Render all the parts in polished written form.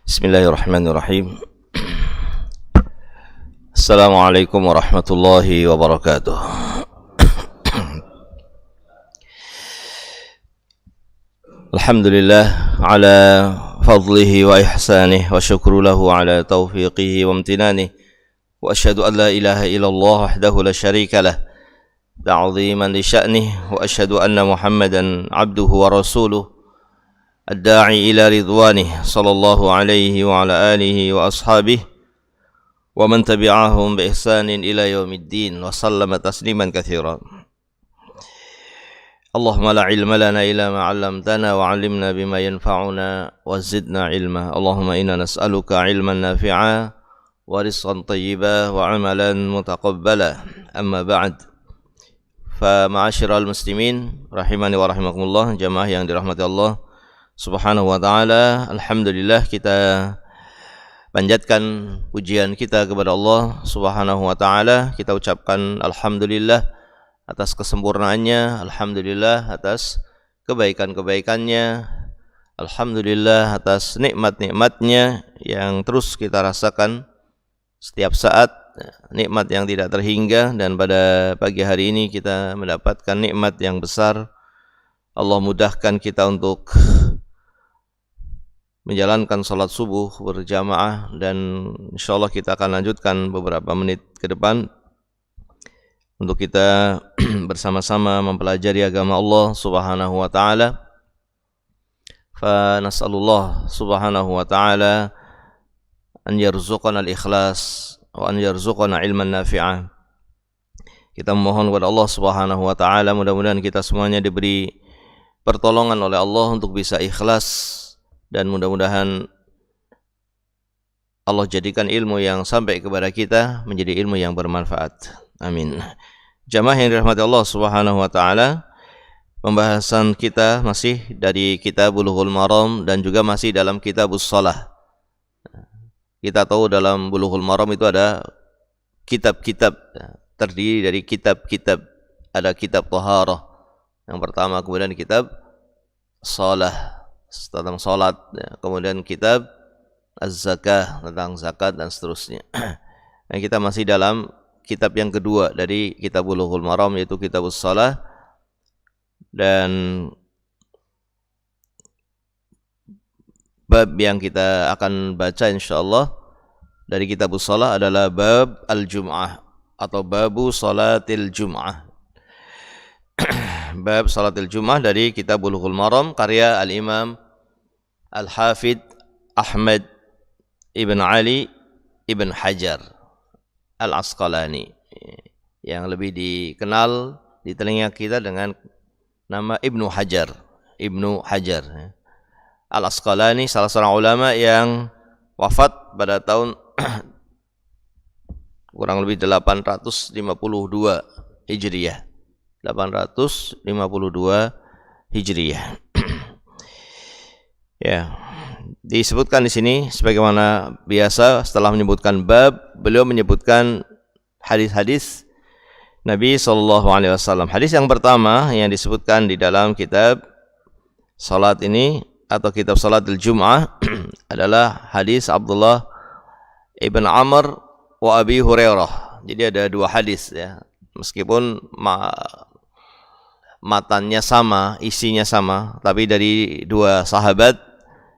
Bismillahirrahmanirrahim. Assalamualaikum warahmatullahi wabarakatuh. Alhamdulillah ala fadlihi wa ihsanih wa syukru lahu ala taufiqihi wa amtinanih wa asyhadu an la ilaha illallah wahdahu la syarika lah ta'ziman li sya'nih wa asyhadu anna Muhammadan abduhu wa rasuluh الداعي إلى رضوانه صلى الله عليه وعلى آله وأصحابه ومن تبعهم بإحسان إلى يوم الدين وسلم تسليما كثيرا اللهم لا علم لنا إلا ما علمتنا وعلمنا بما ينفعنا وزدنا علما اللهم إنا نسألك علما نافعا ورزقا طيبا وعملا متقبلا أما بعد فمعاشر المسلمين rahimani wa rahimakumullah, jamaah yang dirahmati Allah Subhanahu wa ta'ala. Alhamdulillah, kita panjatkan pujian kita kepada Allah Subhanahu wa ta'ala. Kita ucapkan alhamdulillah atas kesempurnaannya, alhamdulillah atas kebaikan-kebaikannya, alhamdulillah atas nikmat-nikmatnya yang terus kita rasakan setiap saat, nikmat yang tidak terhingga. Dan pada pagi hari ini kita mendapatkan nikmat yang besar. Allah mudahkan kita untuk menjalankan salat subuh berjamaah, dan insyaallah kita akan lanjutkan beberapa menit ke depan untuk kita bersama-sama mempelajari agama Allah Subhanahu wa ta'ala. Fa nas'alullah Subhanahu wa ta'ala an yarzuqana al-ikhlas wa an yarzuqana ilman nafi'ah. Kita memohon kepada Allah Subhanahu wa ta'ala, mudah-mudahan kita semuanya diberi pertolongan oleh Allah untuk bisa ikhlas, dan mudah-mudahan Allah jadikan ilmu yang sampai kepada kita menjadi ilmu yang bermanfaat. Amin. Jamaah yang dirahmati Allah Subhanahu wa ta'ala, pembahasan kita masih dari kitab Bulughul Maram dan juga masih dalam kitabus shalah. Kita tahu dalam Bulughul Maram itu ada kitab-kitab, terdiri dari kitab-kitab. Ada kitab Taharah yang pertama, kemudian kitab shalah tentang salat, kemudian kitab Az-Zakah tentang zakat, dan seterusnya. Nah, kita masih dalam kitab yang kedua dari kitab Bulughul Maram, yaitu kitabus shalah. Dan bab yang kita akan baca insyaallah dari kitabus shalah adalah bab al-jum'ah atau babu salatil jum'ah. Bab salatil jum'ah dari kitab Bulughul Maram karya al-Imam Al-Hafidh Ahmad Ibn Ali Ibn Hajar Al-Asqalani, yang lebih dikenal di telinga kita dengan nama Ibnu Hajar. Ibnu Hajar Al-Asqalani, salah seorang ulama yang wafat pada tahun kurang lebih 852 Hijriyah. 852 Hijriyah. Ya, disebutkan di sini sebagaimana biasa setelah menyebutkan bab, beliau menyebutkan hadis-hadis Nabi sallallahu alaihi wasallam. Hadis yang pertama yang disebutkan di dalam kitab salat ini atau kitab Salatul Jum'ah adalah hadis Abdullah ibn Amr wa Abi Hurairah. Jadi ada dua hadis ya. Meskipun matannya sama, isinya sama, tapi dari dua sahabat,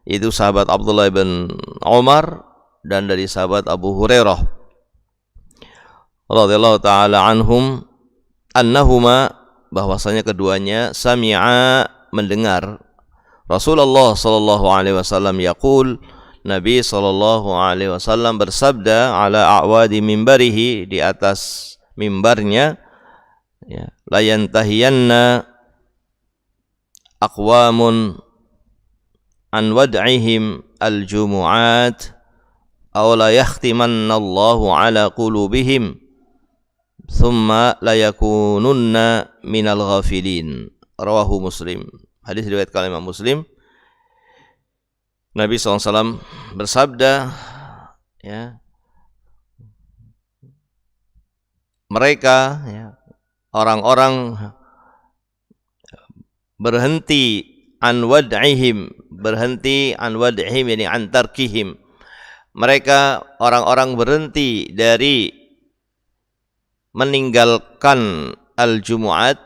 yaitu sahabat Abdullah bin Umar dan dari sahabat Abu Hurairah radhiyallahu taala anhum, annahuma, bahwasanya keduanya, sami'a, mendengar Rasulullah sallallahu alaihi wasallam yaqul, Nabi sallallahu alaihi wasallam bersabda, ala a'wadi mimbarihi, di atas mimbarnya, ya, la yantahiyanna aqwamun an wad'ihim al-jumu'at aw la yakhtimanna Allahu ala qulubihim thumma la yakununna minal ghafilin. Rawahu Muslim. Hadis riwayat Imam Muslim. Nabi SAW bersabda, ya, mereka, ya, orang-orang berhenti an wad'ihim, berhenti an wad'ihim, yani an tarkihim, mereka orang-orang berhenti dari meninggalkan al-Jumu'at,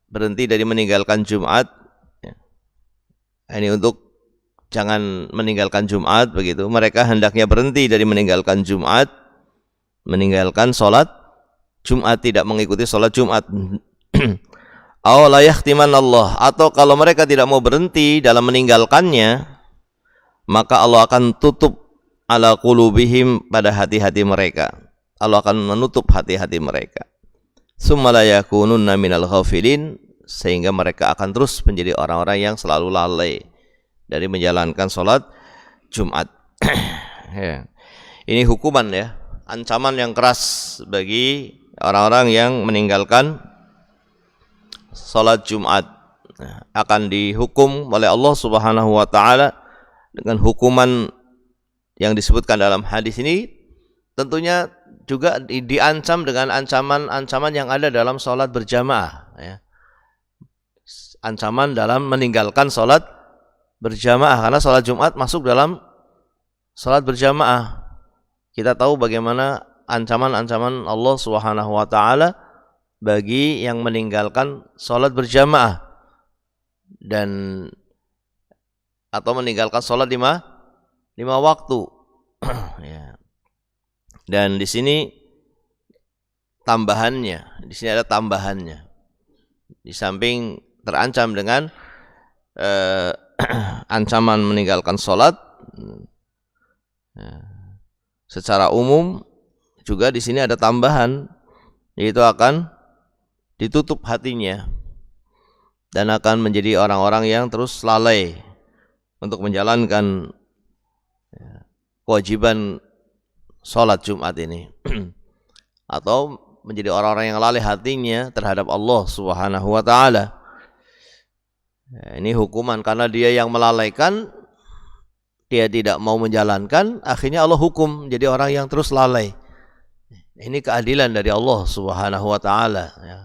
berhenti dari meninggalkan Jumat. Ini untuk jangan meninggalkan Jumat begitu. Mereka hendaknya berhenti dari meninggalkan Jumat, meninggalkan sholat Jumat, tidak mengikuti sholat Jumat. Aw la yahtimanallah, atau kalau mereka tidak mau berhenti dalam meninggalkannya, maka Allah akan tutup ala qulubihim, pada hati-hati mereka. Allah akan menutup hati-hati mereka. Summa la yakununna minal ghafilin, sehingga mereka akan terus menjadi orang-orang yang selalu lalai dari menjalankan sholat Jumat. Ya. Ini hukuman ya, ancaman yang keras bagi orang-orang yang meninggalkan sholat Jumat. Akan dihukum oleh Allah Subhanahu wa taala dengan hukuman yang disebutkan dalam hadis ini. Tentunya juga diancam dengan ancaman-ancaman yang ada dalam sholat berjamaah ya. Ancaman dalam meninggalkan sholat berjamaah, karena sholat Jumat masuk dalam sholat berjamaah. Kita tahu bagaimana ancaman-ancaman Allah Subhanahu wa taala bagi yang meninggalkan sholat berjamaah dan atau meninggalkan sholat lima waktu. Ya. Dan di sini tambahannya, di sini ada tambahannya. Di samping terancam dengan ancaman meninggalkan sholat secara umum, juga di sini ada tambahan, yaitu akan ditutup hatinya dan akan menjadi orang-orang yang terus lalai untuk menjalankan kewajiban sholat Jumat ini atau menjadi orang-orang yang lalai hatinya terhadap Allah Subhanahu wa taala. Ini hukuman karena dia yang melalaikan, dia tidak mau menjalankan, akhirnya Allah hukum jadi orang yang terus lalai. Ini keadilan dari Allah Subhanahu wa taala ya.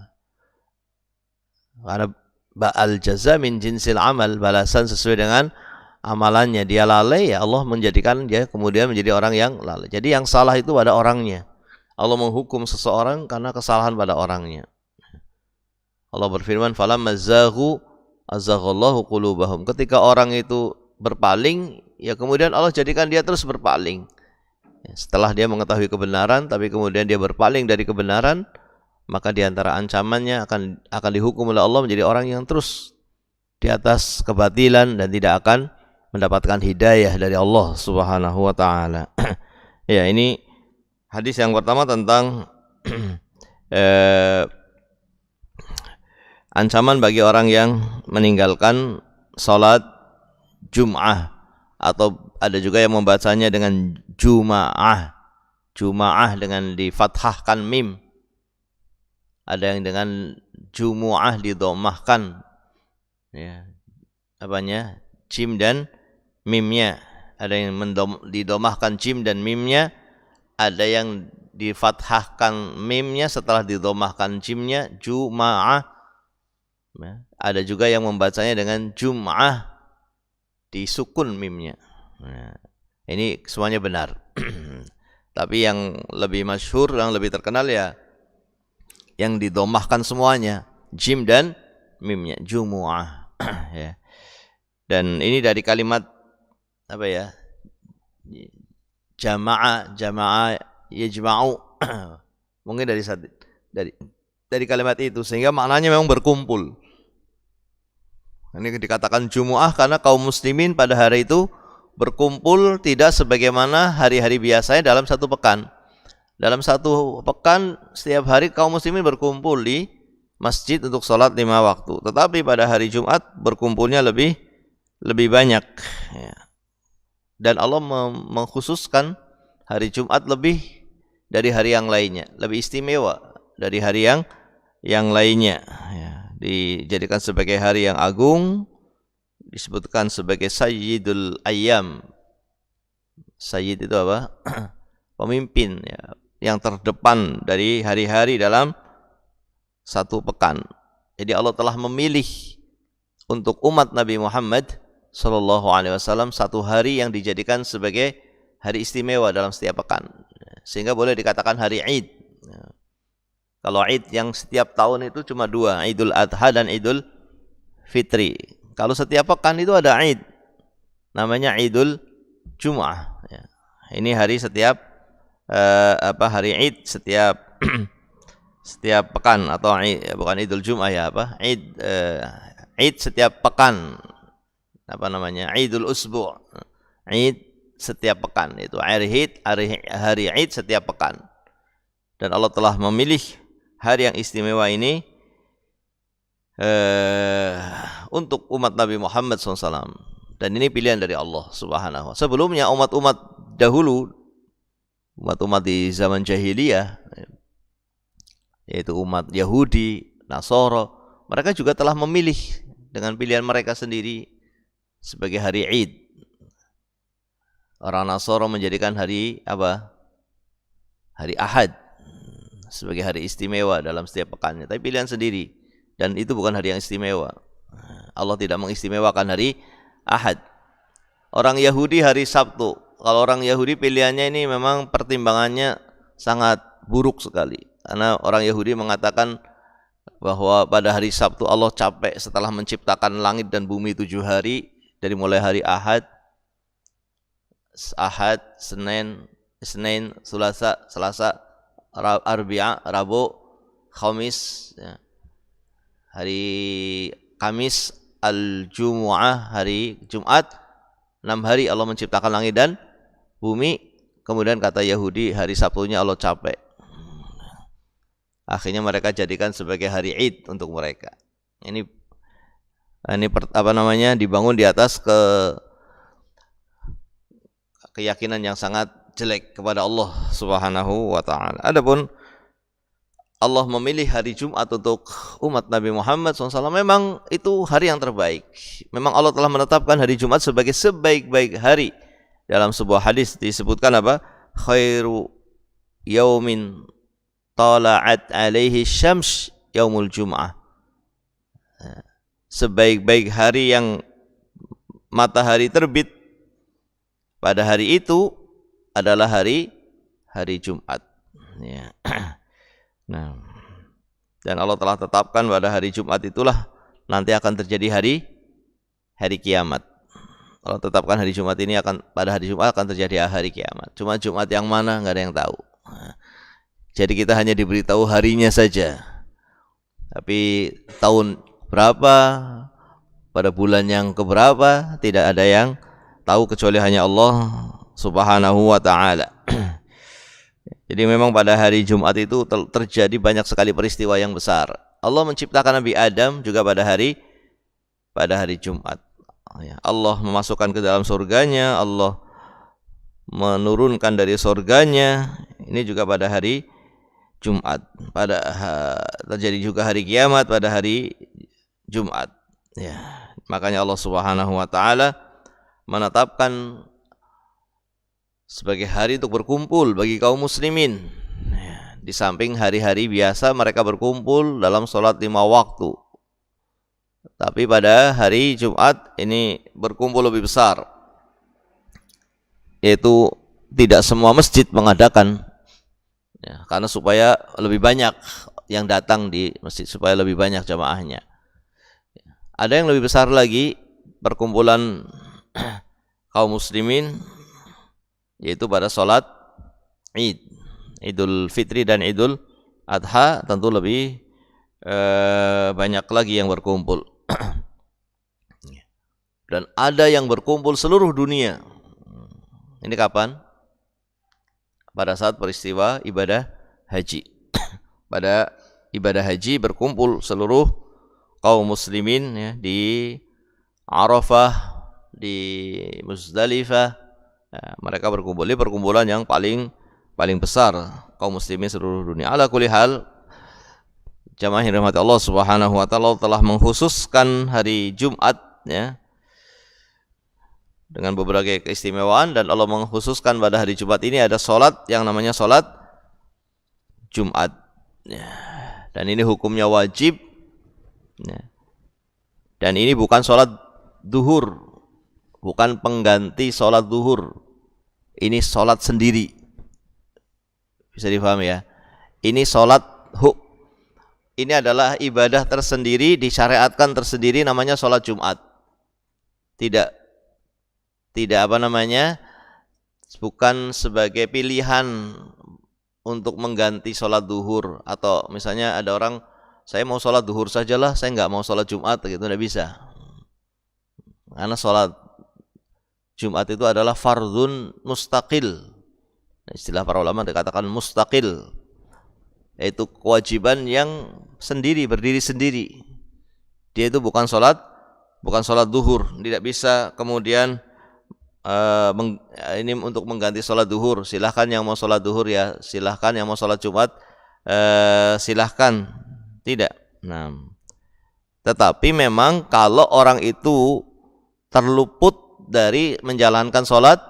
Karena ba'al jaza min jinsil amal, balasan sesuai dengan amalannya. Dia lalai, ya Allah menjadikan dia kemudian menjadi orang yang lalai. Jadi yang salah itu pada orangnya. Allah menghukum seseorang karena kesalahan pada orangnya. Allah berfirman, falamma zaghu azaghallahu qulubahum. Ketika orang itu berpaling, ya kemudian Allah jadikan dia terus berpaling. Setelah dia mengetahui kebenaran tapi kemudian dia berpaling dari kebenaran, maka di antara ancamannya akan dihukum oleh Allah menjadi orang yang terus di atas kebatilan dan tidak akan mendapatkan hidayah dari Allah Subhanahu wa taala. Ya, ini hadis yang pertama tentang ancaman bagi orang yang meninggalkan salat Jum'ah, atau ada juga yang membacanya dengan Juma'ah. Juma'ah dengan difathahkan mim. Ada yang dengan Jumu'ah didomahkan. Ya. Apanya? Jim dan mimnya. Ada yang didomahkan jim dan mimnya. Ada yang difathahkan mimnya setelah didomahkan jimnya, Juma'ah. Ya. Ada juga yang membacanya dengan Jum'ah, disukun mimnya. Nah, ini semuanya benar. Tapi yang lebih masyhur, yang lebih terkenal ya yang didomahkan semuanya, jim dan mimnya, Jumu'ah. Ya. Dan ini dari kalimat apa ya? Jama'a yajma'u. Mungkin dari kalimat itu, sehingga maknanya memang berkumpul. Ini dikatakan Jumu'ah karena kaum muslimin pada hari itu berkumpul tidak sebagaimana hari-hari biasanya dalam satu pekan. Dalam satu pekan setiap hari kaum muslimin berkumpul di masjid untuk sholat 5 waktu. Tetapi pada hari Jumat berkumpulnya lebih banyak. Ya. Dan Allah mengkhususkan hari Jumat lebih dari hari yang lainnya, lebih istimewa dari hari yang lainnya. Ya. Dijadikan sebagai hari yang agung, disebutkan sebagai Sayyidul Ayyam. Sayyid itu apa? Pemimpin ya, yang terdepan dari hari-hari dalam satu pekan. Jadi Allah telah memilih untuk umat Nabi Muhammad sallallahu alaihi wasallam satu hari yang dijadikan sebagai hari istimewa dalam setiap pekan. Sehingga boleh dikatakan hari Id. Kalau Id yang setiap tahun itu cuma dua, Idul Adha dan Idul Fitri. Kalau setiap pekan itu ada Id, namanya Idul Jum'ah. Ini hari setiap hari Id setiap setiap pekan, atau bukan Idul Jum'ah ya, Id setiap pekan. Idul Usbu'. Id setiap pekan, itu hari Id setiap pekan. Dan Allah telah memilih hari yang istimewa ini untuk umat Nabi Muhammad SAW. Dan ini pilihan dari Allah Subhanahu wa ta'ala. Sebelumnya umat-umat dahulu, umat-umat di zaman jahiliyah, yaitu umat Yahudi, Nasara, mereka juga telah memilih dengan pilihan mereka sendiri sebagai hari Id. Orang Nasara menjadikan hari apa? Hari Ahad sebagai hari istimewa dalam setiap pekannya, tapi pilihan sendiri, dan itu bukan hari yang istimewa. Allah tidak mengistimewakan hari Ahad. Orang Yahudi hari Sabtu. Kalau orang Yahudi pilihannya ini memang pertimbangannya sangat buruk sekali, karena orang Yahudi mengatakan bahwa pada hari Sabtu Allah capek setelah menciptakan langit dan bumi 7 hari, dari mulai hari Ahad, Senin, Selasa, Arbi'a, Rabu, Khamis, ya. Hari Kamis, Al-Jumu'ah, hari Jumat. 6 hari Allah menciptakan langit dan bumi. Kemudian kata Yahudi, hari Sabtunya Allah capek. Akhirnya mereka jadikan sebagai hari Id untuk mereka. Ini dibangun di atas keyakinan yang sangat jelek kepada Allah Subhanahu wa ta'ala. Adapun Allah memilih hari Jumat untuk umat Nabi Muhammad SAW, memang itu hari yang terbaik. Memang Allah telah menetapkan hari Jumat sebagai sebaik-baik hari. Dalam sebuah hadis disebutkan apa? Khairu yaumin tala'at alaihi syams yaumul jum'ah. Sebaik-baik hari yang matahari terbit pada hari itu adalah hari Jumat. Ya. Nah, dan Allah telah tetapkan pada hari Jumat itulah nanti akan terjadi hari kiamat. Allah tetapkan hari Jumat ini pada hari Jumat akan terjadi hari kiamat. Cuma Jumat yang mana nggak ada yang tahu. Jadi kita hanya diberitahu harinya saja. Tapi tahun berapa, pada bulan yang keberapa, tidak ada yang tahu kecuali hanya Allah Subhanahu wa ta'ala. Jadi memang pada hari Jumat itu terjadi banyak sekali peristiwa yang besar. Allah menciptakan Nabi Adam juga pada hari Jumat. Allah memasukkan ke dalam surganya, Allah menurunkan dari surganya, ini juga pada hari Jumat. Terjadi juga hari kiamat pada hari Jumat. Ya, makanya Allah Subhanahu wa ta'ala menetapkan sebagai hari untuk berkumpul bagi kaum muslimin. Di samping hari-hari biasa mereka berkumpul dalam sholat 5 waktu, tapi pada hari Jumat ini berkumpul lebih besar, yaitu tidak semua masjid mengadakan, ya, karena supaya lebih banyak yang datang di masjid, supaya lebih banyak jamaahnya. Ada yang lebih besar lagi perkumpulan kaum muslimin, yaitu pada sholat Id, Idul Fitri dan Idul Adha, tentu lebih banyak lagi yang berkumpul. Dan ada yang berkumpul seluruh dunia. Ini kapan? Pada saat peristiwa ibadah haji. Pada ibadah haji berkumpul seluruh kaum muslimin, ya, di Arafah, di Muzdalifah. Ya, mereka berkumpul di perkumpulan yang paling besar kaum muslimin seluruh dunia. Ala kulli hal, jamaah yang dirahmati Allah Subhanahu wa ta'ala, telah mengkhususkan hari Jumat, ya, dengan berbagai keistimewaan, dan Allah mengkhususkan pada hari Jumat ini ada salat yang namanya salat Jumat, ya. Dan ini hukumnya wajib, ya. Dan ini bukan salat duhur, bukan pengganti sholat duhur. ini sholat sendiri. Bisa dipahami ya? Ini sholat ini adalah ibadah tersendiri, disyariatkan tersendiri, namanya sholat Jumat. Tidak bukan sebagai pilihan untuk mengganti sholat duhur. Atau misalnya ada orang, saya mau sholat duhur sajalah, saya nggak mau sholat Jumat, gitu, tidak bisa. Karena sholat Jumat itu adalah fardun mustaqil. Istilah para ulama dikatakan mustaqil, yaitu kewajiban yang sendiri, berdiri sendiri. Dia itu bukan sholat duhur. Tidak bisa kemudian ini untuk mengganti sholat duhur. Silahkan yang mau sholat duhur ya silahkan, yang mau sholat Jumat silahkan. Tidak. Nah, tetapi memang kalau orang itu terluput dari menjalankan sholat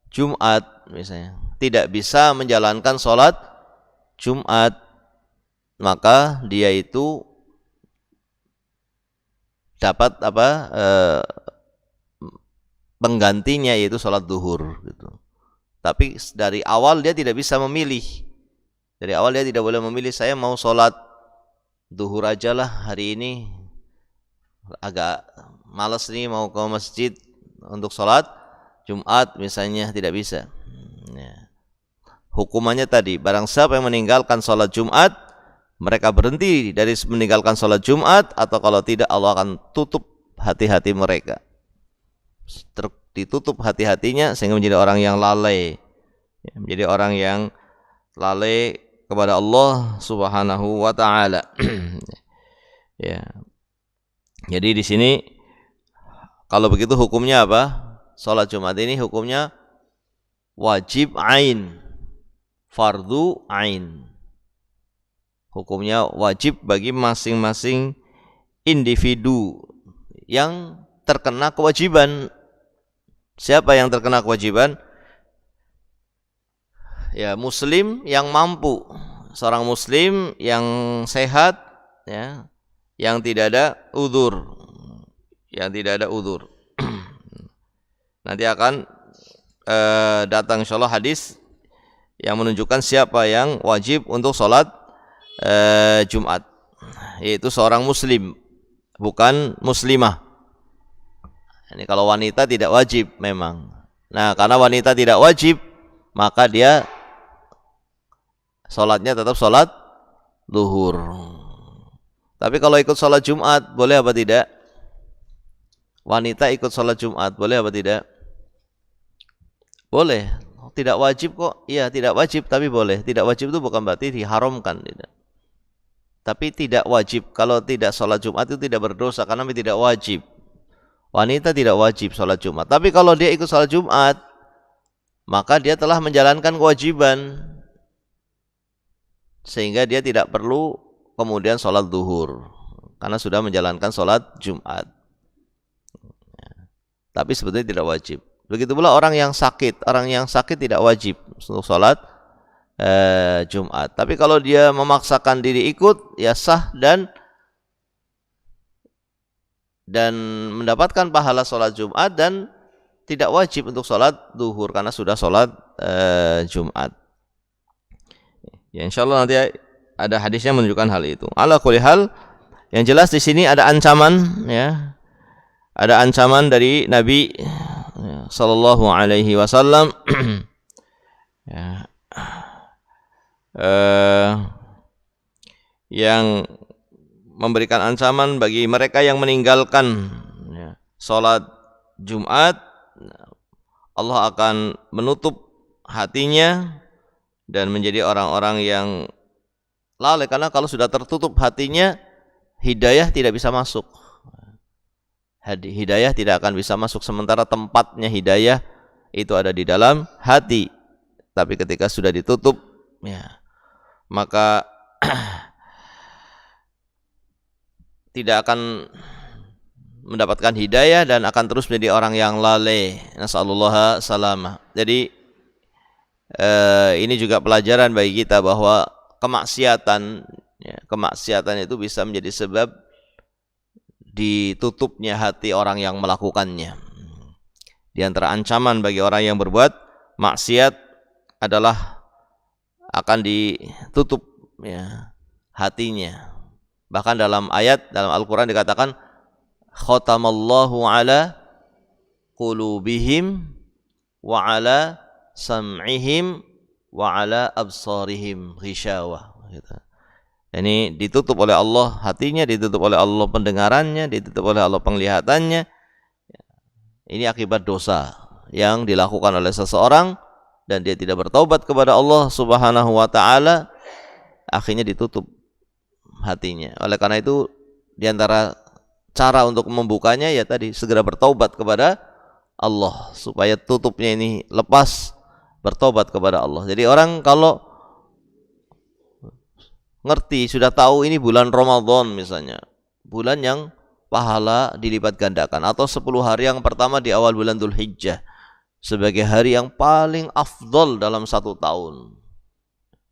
Jumat, misalnya tidak bisa menjalankan sholat Jumat, maka dia itu dapat penggantinya, yaitu sholat duhur gitu. Tapi dari awal dia tidak bisa memilih. Dari awal dia tidak boleh memilih, saya mau sholat duhur aja lah hari ini, agak malas nih mau ke masjid untuk sholat Jumat misalnya, tidak bisa. Hukumannya tadi, barang siapa yang meninggalkan sholat Jumat, mereka berhenti dari meninggalkan sholat Jumat, atau kalau tidak Allah akan tutup hati-hati mereka, ditutup hati-hatinya sehingga menjadi orang yang lalai, menjadi orang yang lalai kepada Allah Subhanahu wa taala. Ya. Jadi di sini kalau begitu hukumnya apa? Salat Jumat ini hukumnya wajib ain, fardu ain. Hukumnya wajib bagi masing-masing individu yang terkena kewajiban. Siapa yang terkena kewajiban? Ya, muslim yang mampu, seorang muslim yang sehat, ya, yang tidak ada udzur, Nanti akan datang insyaallah hadis yang menunjukkan siapa yang wajib untuk sholat Jumat, yaitu seorang muslim, bukan muslimah. Ini kalau wanita tidak wajib memang. Nah, karena wanita tidak wajib, maka dia sholatnya tetap sholat zuhur. Tapi kalau ikut sholat Jumat, boleh apa tidak? Wanita ikut sholat Jumat, boleh apa tidak? Boleh. Tidak wajib kok. Iya, tidak wajib tapi boleh. Tidak wajib itu bukan berarti diharamkan, tidak. Tapi tidak wajib. Kalau tidak sholat Jumat itu tidak berdosa karena tidak wajib. Wanita tidak wajib sholat Jumat. Tapi kalau dia ikut sholat Jumat, maka dia telah menjalankan kewajiban, sehingga dia tidak perlu kemudian sholat zuhur karena sudah menjalankan sholat Jumat. Tapi sebetulnya tidak wajib. Begitu pula orang yang sakit. Orang yang sakit tidak wajib untuk sholat Jumat. Tapi kalau dia memaksakan diri ikut, ya sah dan mendapatkan pahala sholat Jumat, dan tidak wajib untuk sholat zuhur karena sudah sholat Jumat. Ya, insyaallah nanti ada hadisnya menunjukkan hal itu. Ala kulli hal, yang jelas di sini ada ancaman, ya. Ada ancaman dari Nabi sallallahu alaihi wasallam ya, yang memberikan ancaman bagi mereka yang meninggalkan sholat Jumat. Allah akan menutup hatinya dan menjadi orang-orang yang lalai, karena kalau sudah tertutup hatinya, hidayah tidak bisa masuk. Hidayah tidak akan bisa masuk, sementara tempatnya hidayah itu ada di dalam hati. Tapi ketika sudah ditutup, ya, maka tidak akan mendapatkan hidayah dan akan terus menjadi orang yang lalai. Nasallallahu salamah. Jadi ini juga pelajaran bagi kita bahwa kemaksiatan itu bisa menjadi sebab ditutupnya hati orang yang melakukannya. Di antara ancaman bagi orang yang berbuat maksiat adalah akan ditutup ya hatinya. Bahkan dalam ayat dalam Al-Qur'an dikatakan khatamallahu ala qulubihim wa ala sam'ihim wa ala absarihim ghishawah gitu. Ini ditutup oleh Allah hatinya, ditutup oleh Allah pendengarannya, ditutup oleh Allah penglihatannya. Ini akibat dosa yang dilakukan oleh seseorang dan dia tidak bertaubat kepada Allah Subhanahu wa taala, akhirnya ditutup hatinya. Oleh karena itu di antara cara untuk membukanya ya tadi segera bertaubat kepada Allah supaya tutupnya ini lepas, bertobat kepada Allah. Jadi orang kalau ngerti, sudah tahu ini bulan Ramadan misalnya, bulan yang pahala dilipat gandakan, atau 10 hari yang pertama di awal bulan Dzulhijjah sebagai hari yang paling afdol dalam 1 tahun.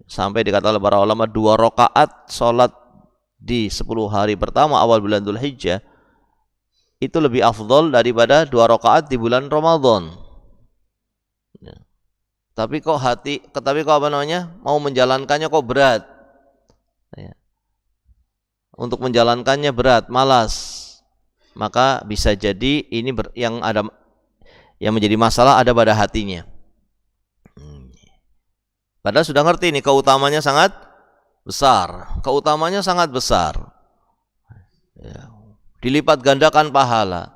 Sampai dikatakan oleh para ulama 2 rakaat salat di 10 hari pertama awal bulan Dzulhijjah itu lebih afdol daripada 2 rakaat di bulan Ramadan. Ya. Tapi kok mau menjalankannya kok berat. Ya. Untuk menjalankannya berat, malas. Maka bisa jadi ini yang menjadi masalah ada pada hatinya. Padahal sudah ngerti ini keutamanya sangat besar. Keutamanya sangat besar. Ya. Dilipat gandakan pahala.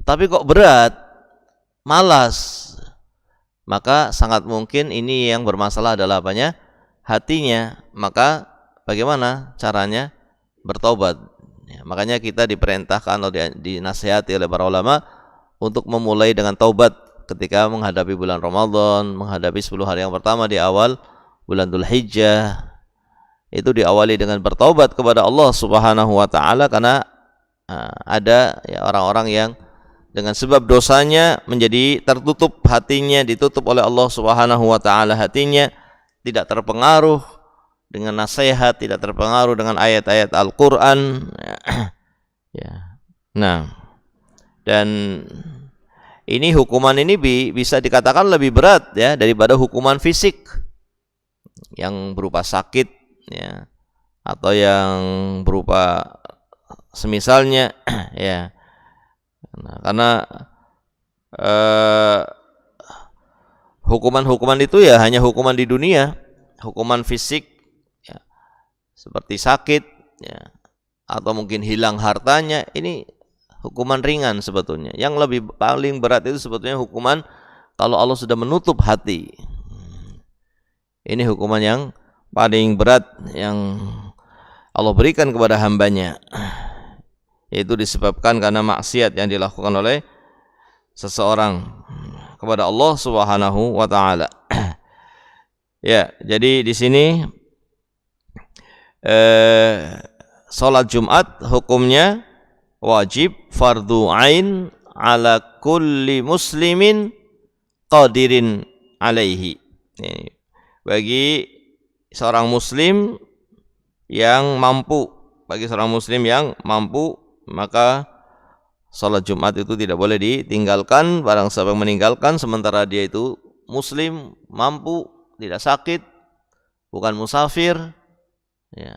Tapi kok berat, malas. Maka sangat mungkin ini yang bermasalah adalah apanya? Hatinya. Maka bagaimana caranya bertobat? Ya, makanya kita diperintahkan atau dinasihati oleh para ulama untuk memulai dengan taubat ketika menghadapi bulan Ramadan, menghadapi 10 hari yang pertama di awal bulan Dzulhijjah. Itu diawali dengan bertaubat kepada Allah Subhanahu wa taala, karena ada ya orang-orang yang dengan sebab dosanya menjadi tertutup hatinya, ditutup oleh Allah Subhanahu wa taala hatinya, tidak terpengaruh dengan nasihat, tidak terpengaruh dengan ayat-ayat Al-Qur'an. Ya. Nah, dan ini hukuman ini bisa dikatakan lebih berat ya daripada hukuman fisik yang berupa sakit ya, atau yang berupa semisalnya ya. Nah, karena hukuman-hukuman itu ya hanya hukuman di dunia, hukuman fisik ya, seperti sakit ya, atau mungkin hilang hartanya, ini hukuman ringan sebetulnya. Yang paling berat itu sebetulnya hukuman kalau Allah sudah menutup hati. Ini hukuman yang paling berat yang Allah berikan kepada hambanya, yaitu disebabkan karena maksiat yang dilakukan oleh seseorang kepada Allah Subhanahu wa taala. Ya, jadi di sini salat Jumat hukumnya wajib fardu ain ala kulli muslimin qadirin alaihi. Bagi seorang muslim yang mampu, maka salat Jumat itu tidak boleh ditinggalkan. Barang siapa yang meninggalkan sementara dia itu muslim, mampu, tidak sakit, bukan musafir ya,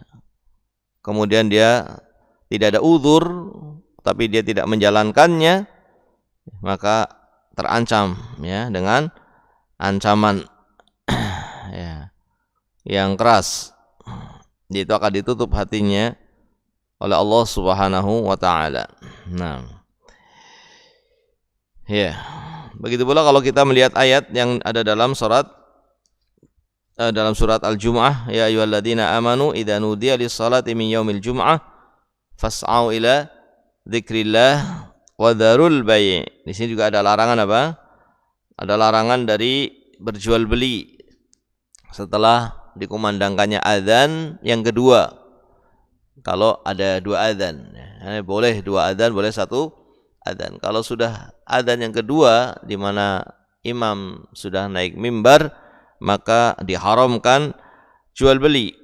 kemudian dia tidak ada uzur tapi dia tidak menjalankannya, maka terancam ya dengan ancaman ya yang keras, yaitu akan ditutup hatinya oleh Allah Subhanahu wa taala. Nah, ya. Begitu pula kalau kita melihat ayat yang ada dalam surat Al-Jumu'ah, ya ayyuhalladzina amanu idza nudiya lis-salati min yaumil jumu'ah fas'au ila dzikrillah wa dzarul bai'. Di sini juga ada larangan apa? Ada larangan dari berjual beli setelah dikumandangkannya azan yang kedua. Kalau ada 2 azan, boleh 2 azan, boleh 1 azan. Kalau sudah azan yang kedua di mana imam sudah naik mimbar, maka diharamkan jual beli.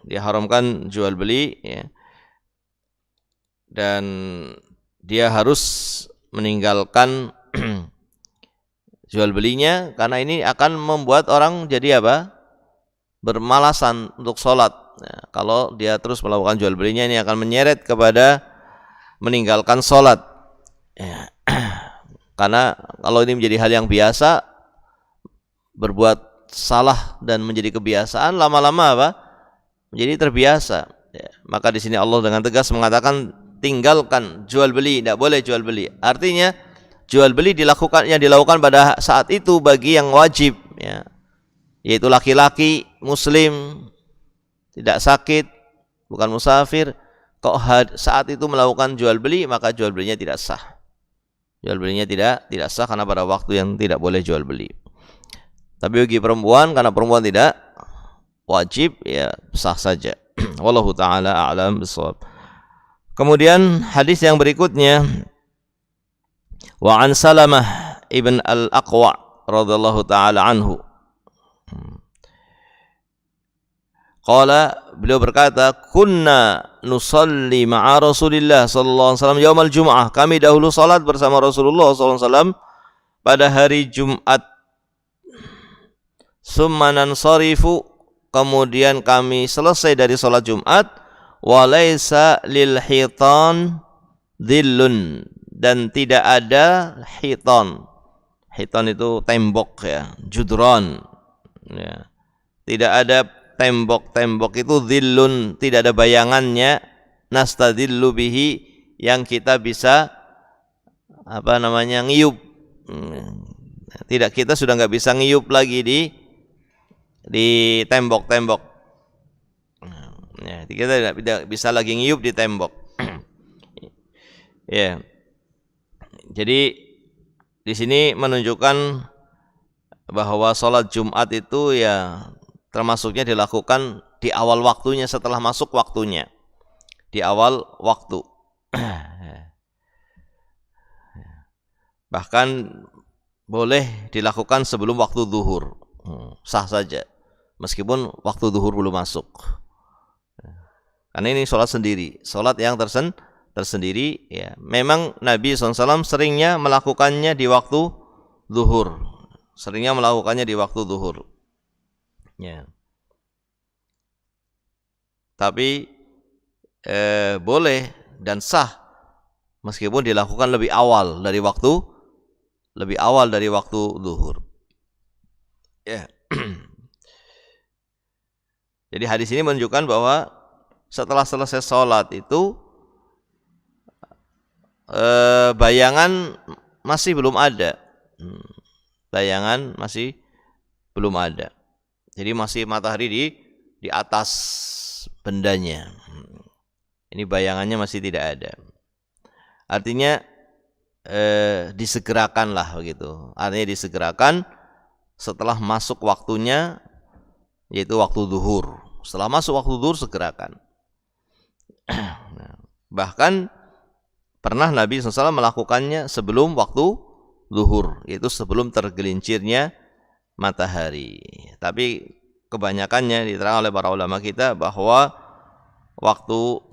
Diharamkan jual beli ya. Dan dia harus meninggalkan jual belinya, karena ini akan membuat orang jadi apa? Bermalasan untuk sholat. Nah, kalau dia terus melakukan jual belinya, ini akan menyeret kepada meninggalkan sholat. Ya. Karena kalau ini menjadi hal yang biasa, berbuat salah dan menjadi kebiasaan, lama-lama apa? Menjadi terbiasa. Ya. Maka di sini Allah dengan tegas mengatakan tinggalkan jual beli, tidak boleh jual beli. Artinya jual beli yang dilakukan pada saat itu bagi yang wajib, ya, yaitu laki-laki muslim, tidak sakit, bukan musafir. Kok saat itu melakukan jual beli, maka jual belinya tidak sah. Jual belinya tidak sah karena pada waktu yang tidak boleh jual beli. Tapi bagi perempuan, karena perempuan tidak wajib, ya sah saja. Wallahu taala a'lam bishawab. Kemudian hadis yang berikutnya, wa an Salamah ibn al-Aqwa radhiyallahu taala anhu. Qala, beliau berkata, kunna nusalli ma'a Rasulillah sallallahu alaihi wasallam yaumal Jum'ah. Kami dahulu salat bersama Rasulullah sallallahu alaihi wasallam pada hari Jumat. Summa nansarifu, kemudian kami selesai dari salat Jumat, wa laisa lil hitan dhillun, dan tidak ada hitan. Hitan itu tembok, ya, judron, ya. Tidak ada tembok itu, dhillun, tidak ada bayangannya, nastadillu bihi, yang kita bisa ngiyup. Tidak, kita sudah nggak bisa ngiyup lagi di tembok-tembok. Ya, kita tidak bisa lagi ngiyup di tembok. Ya. Jadi di sini menunjukkan bahwa sholat Jumat itu ya termasuknya dilakukan di awal waktunya, setelah masuk waktunya, di awal waktu. Bahkan boleh dilakukan sebelum waktu zuhur, sah saja, meskipun waktu zuhur belum masuk. Karena ini sholat sendiri, sholat yang tersendiri. Ya, memang Nabi SAW seringnya melakukannya di waktu zuhur, Ya. Tapi boleh dan sah meskipun dilakukan lebih awal dari waktu zuhur. Ya. Jadi hadis ini menunjukkan bahwa setelah selesai sholat itu bayangan masih belum ada. Jadi masih matahari di atas bendanya. Ini bayangannya masih tidak ada. Artinya disegerakanlah begitu. Artinya disegerakan setelah masuk waktunya, yaitu waktu zuhur. Setelah masuk waktu zuhur segerakan. Bahkan pernah Nabi SAW melakukannya sebelum waktu zuhur, yaitu sebelum tergelincirnya matahari. Tapi kebanyakannya diterangkan oleh para ulama kita bahwa waktu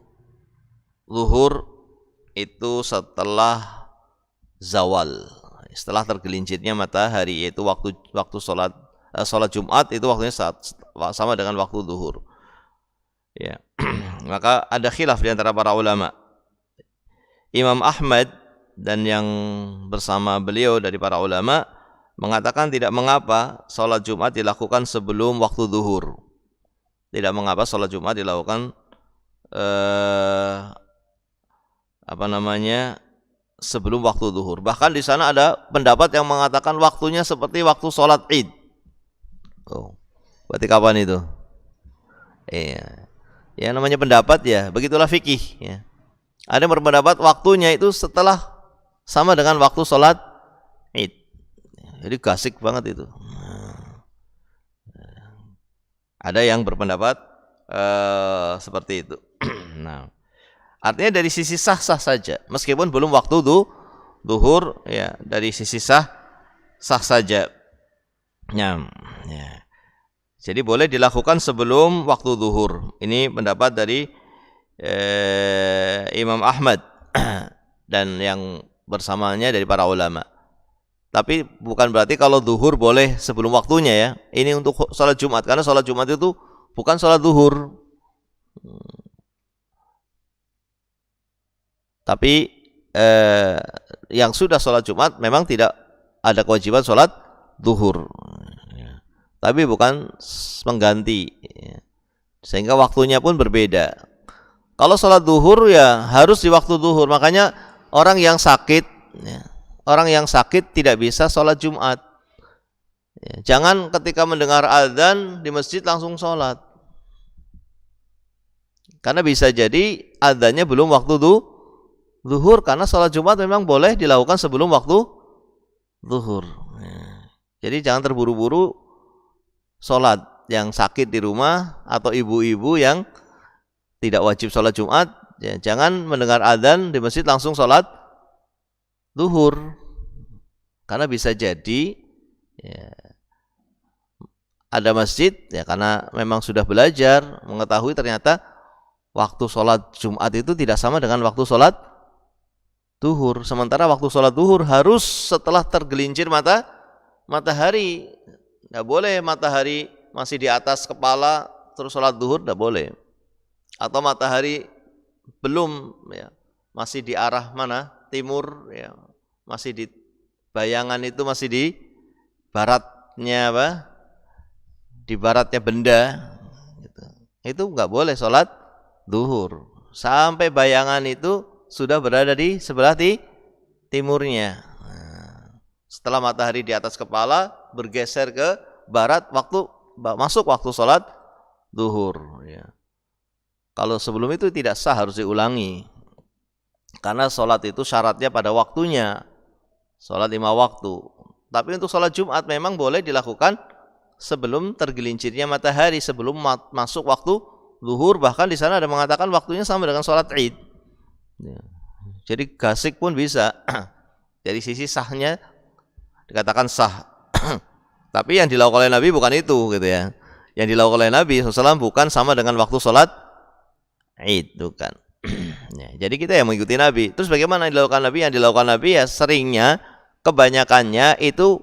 zuhur itu setelah zawal, setelah tergelincirnya matahari, yaitu waktu sholat Jumat itu waktunya sama dengan waktu zuhur. Ya. Maka ada khilaf di antara para ulama. Imam Ahmad dan yang bersama beliau dari para ulama mengatakan tidak mengapa sholat Jumat dilakukan sebelum waktu zuhur. Tidak mengapa sholat Jumat dilakukan sebelum waktu zuhur. Bahkan di sana ada pendapat yang mengatakan waktunya seperti waktu sholat Id. Oh, berarti kapan itu? Iya. Ya namanya pendapat, ya begitulah fikih, ya. Ada yang berpendapat waktunya itu setelah sama dengan waktu sholat Id. Jadi gasik banget itu. Ada yang berpendapat seperti itu. Nah, artinya dari sisi sah-sah saja, meskipun belum waktu zuhur, ya dari sisi sah saja. Ya. Jadi boleh dilakukan sebelum waktu zuhur. Ini pendapat dari Imam Ahmad dan yang bersamanya dari para ulama. Tapi bukan berarti kalau zuhur boleh sebelum waktunya ya. Ini untuk sholat Jumat, karena sholat Jumat itu bukan sholat zuhur. Tapi yang sudah sholat Jumat memang tidak ada kewajiban sholat zuhur. Tapi bukan mengganti. Sehingga waktunya pun berbeda. Kalau sholat zuhur ya harus di waktu zuhur. Makanya orang yang sakit, tidak bisa sholat Jumat. Jangan ketika mendengar azan di masjid langsung sholat. Karena bisa jadi azannya belum waktu zuhur. Karena sholat Jumat memang boleh dilakukan sebelum waktu zuhur. Jadi jangan terburu-buru sholat. Yang sakit di rumah atau ibu-ibu yang tidak wajib sholat Jumat, ya, jangan mendengar adzan di masjid langsung sholat zuhur, karena bisa jadi ya, ada masjid ya karena memang sudah belajar mengetahui ternyata waktu sholat Jumat itu tidak sama dengan waktu sholat zuhur. Sementara waktu sholat zuhur harus setelah tergelincir matahari. Tidak boleh matahari masih di atas kepala terus sholat zuhur, tidak boleh. Atau matahari belum ya, masih di arah mana? Timur ya, masih di bayangan itu masih di baratnya apa? Di baratnya benda gitu. Itu enggak boleh sholat zuhur sampai bayangan itu sudah berada di sebelah timurnya. Setelah matahari di atas kepala bergeser ke barat, masuk waktu sholat zuhur ya. Kalau sebelum itu tidak sah, harus diulangi. Karena sholat itu syaratnya pada waktunya. Sholat 5 waktu. Tapi untuk sholat Jumat memang boleh dilakukan sebelum tergelincirnya matahari, sebelum masuk waktu zuhur. Bahkan di sana ada mengatakan waktunya sama dengan sholat Id. Ya. Jadi gasik pun bisa. Dari sisi sahnya dikatakan sah. Tapi yang dilakukan oleh Nabi bukan itu gitu ya. Yang dilakukan oleh Nabi SAW bukan sama dengan waktu sholat Id, bukan. Ya, jadi kita yang mengikuti Nabi. Terus bagaimana yang dilakukan Nabi? Yang dilakukan Nabi ya seringnya, kebanyakannya itu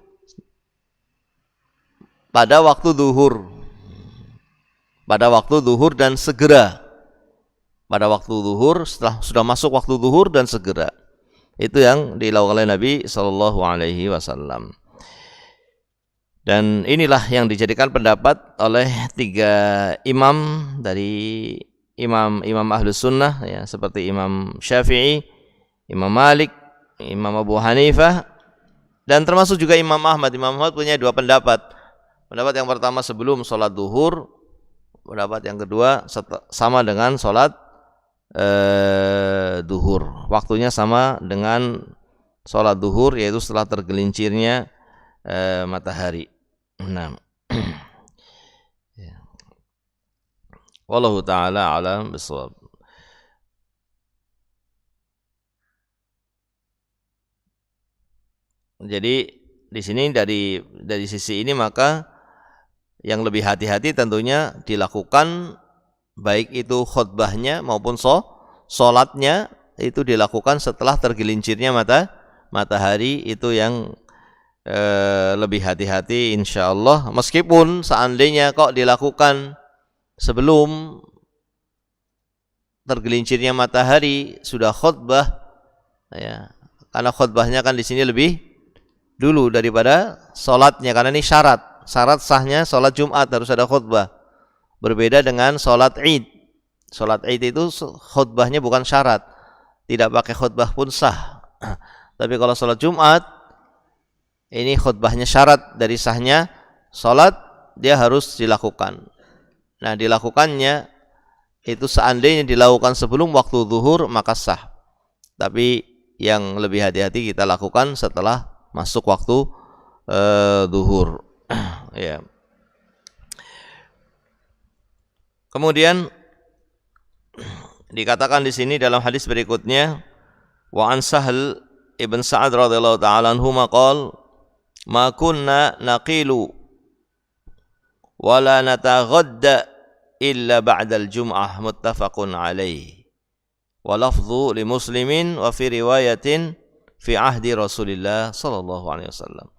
pada waktu zuhur. Pada waktu zuhur dan segera. Pada waktu zuhur, setelah sudah masuk waktu zuhur dan segera. Itu yang dilakukan oleh Nabi SAW. Dan inilah yang dijadikan pendapat oleh 3 imam dari imam Ahlus Sunnah ya, seperti Imam Syafi'i, Imam Malik, Imam Abu Hanifah, dan termasuk juga Imam Ahmad. Imam Ahmad punya 2 pendapat. Pendapat yang pertama sebelum sholat zuhur, pendapat yang kedua sama dengan sholat zuhur. Waktunya sama dengan sholat zuhur, yaitu setelah tergelincirnya matahari. Nah, wallahu ta'ala alam bisawab. Jadi di sini dari sisi ini maka yang lebih hati-hati tentunya dilakukan, baik itu khutbahnya maupun sholatnya itu dilakukan setelah tergelincirnya matahari. Itu yang lebih hati-hati insyaallah. Meskipun seandainya kok dilakukan sebelum tergelincirnya matahari sudah khutbah ya, karena khutbahnya kan di sini lebih dulu daripada sholatnya, karena ini syarat sahnya sholat Jumat harus ada khutbah. Berbeda dengan sholat Id. Sholat Id itu khutbahnya bukan syarat, tidak pakai khutbah pun sah. Tapi kalau sholat Jumat ini khutbahnya syarat dari sahnya sholat, dia harus dilakukan. Nah, dilakukannya itu seandainya dilakukan sebelum waktu zuhur maka sah. Tapi yang lebih hati-hati kita lakukan setelah masuk waktu zuhur. Ya. Kemudian dikatakan di sini dalam hadis berikutnya, wa an Sahl ibn Sa'ad radhiyallahu ta'ala anhu maqal ma kunna naqilu wa la nataghadda illa ba'da al-jum'ah, muttafaqun alaih. Wa lafdhu li Muslimin wa fi riwayatin fi ahdi Rasulillah sallallahu alaihi wasallam.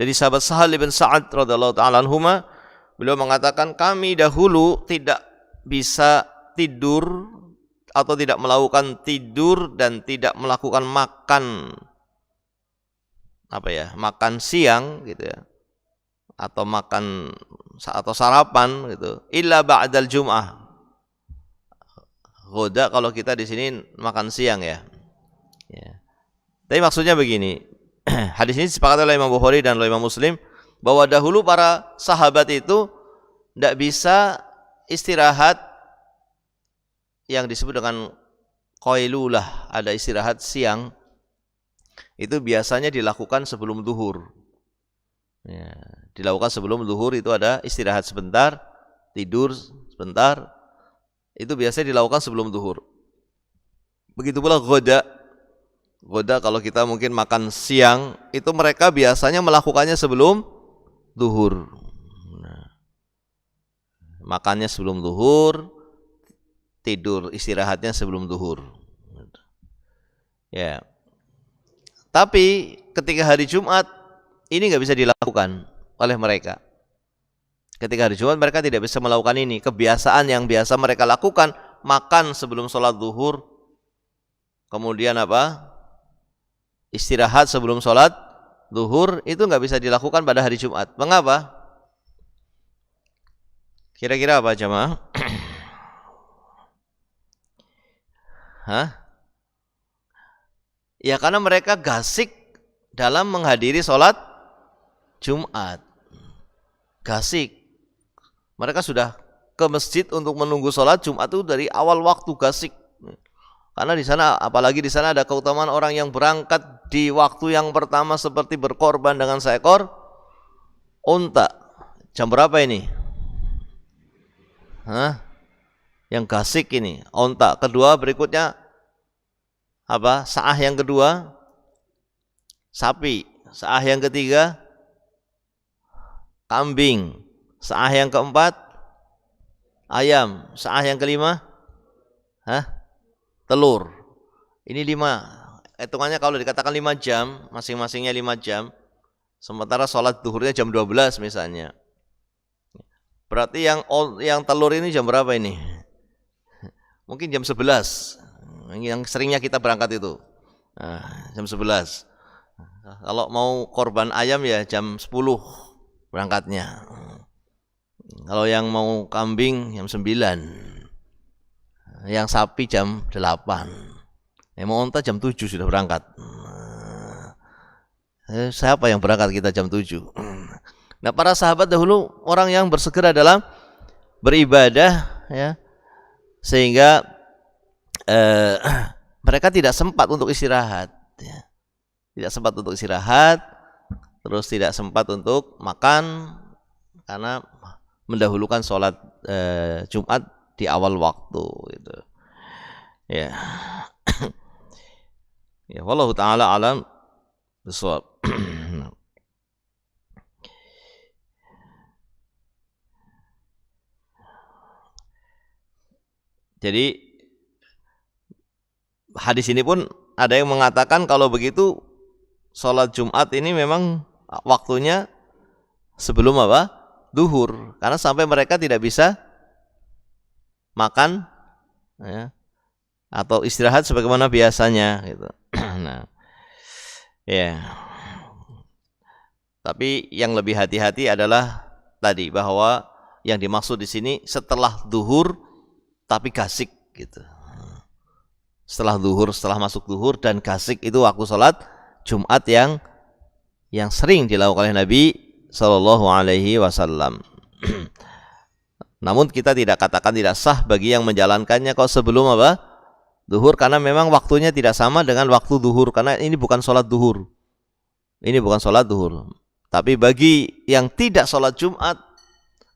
Dari sahabat Sahal bin Sa'ad radhiyallahu ta'ala anhuma, beliau mengatakan kami dahulu tidak bisa tidur atau tidak melakukan tidur dan tidak melakukan makan makan siang gitu ya, atau makan atau sarapan gitu, illa ba'dal jum'ah. Ghoda kalau kita di sini makan siang ya. Tapi maksudnya begini, hadis ini disepakati oleh Imam Bukhari dan oleh Imam Muslim bahwa dahulu para sahabat itu tidak bisa istirahat yang disebut dengan qailulah, ada istirahat siang, itu biasanya dilakukan sebelum zuhur. Ya, dilakukan sebelum zuhur itu ada istirahat sebentar, tidur sebentar, itu biasanya dilakukan sebelum zuhur. Begitu pula ghoda. Ghoda kalau kita mungkin makan siang, itu mereka biasanya melakukannya sebelum zuhur. Makannya sebelum zuhur, tidur istirahatnya sebelum zuhur. Ya. Tapi ketika hari Jumat ini nggak bisa dilakukan oleh mereka. Ketika hari Jumat mereka tidak bisa melakukan ini. Kebiasaan yang biasa mereka lakukan, makan sebelum sholat zuhur, kemudian istirahat sebelum sholat zuhur, itu nggak bisa dilakukan pada hari Jumat. Mengapa? Kira-kira apa jamaah? Ya karena mereka gasik dalam menghadiri sholat Jumat. Gasik. Mereka sudah ke masjid untuk menunggu sholat Jumat itu dari awal waktu, gasik. Karena di sana, apalagi di sana ada keutamaan orang yang berangkat di waktu yang pertama seperti berkorban dengan seekor unta. Jam berapa ini? Yang gasik ini, unta. Kedua berikutnya Sa'ah yang kedua sapi. Sa'ah yang ketiga kambing. Sa'ah yang keempat ayam. Sa'ah yang kelima telur. Ini 5. Hitungannya kalau dikatakan 5 jam, masing-masingnya 5 jam. Sementara sholat zuhurnya jam 12 misalnya. Berarti yang telur ini jam berapa ini? Mungkin jam 11. Yang seringnya kita berangkat itu. Jam 11. Kalau mau korban ayam ya jam 10 berangkatnya. Kalau yang mau kambing jam 9. Yang sapi jam 8. Yang mau unta jam 7 sudah berangkat. Siapa yang berangkat kita jam 7? Nah, para sahabat dahulu orang yang bersegera dalam beribadah ya, sehingga mereka tidak sempat untuk istirahat ya. Tidak sempat untuk istirahat, terus tidak sempat untuk makan karena mendahulukan sholat Jumat di awal waktu gitu. Ya. Ya, wallahu taala alam bisawab. Jadi hadis ini pun ada yang mengatakan kalau begitu sholat Jumat ini memang waktunya sebelum zuhur, karena sampai mereka tidak bisa makan ya, atau istirahat sebagaimana biasanya gitu. Nah, ya. Tapi yang lebih hati-hati adalah tadi bahwa yang dimaksud di sini setelah zuhur tapi gasik gitu. Setelah zuhur, setelah masuk zuhur dan gasik itu waktu sholat Jumat yang sering dilakukan oleh Nabi Sallallahu Alaihi Wasallam. Namun kita tidak katakan tidak sah bagi yang menjalankannya kalau sebelum zuhur, karena memang waktunya tidak sama dengan waktu zuhur, karena ini bukan sholat zuhur. Ini bukan sholat zuhur. Tapi bagi yang tidak sholat Jumat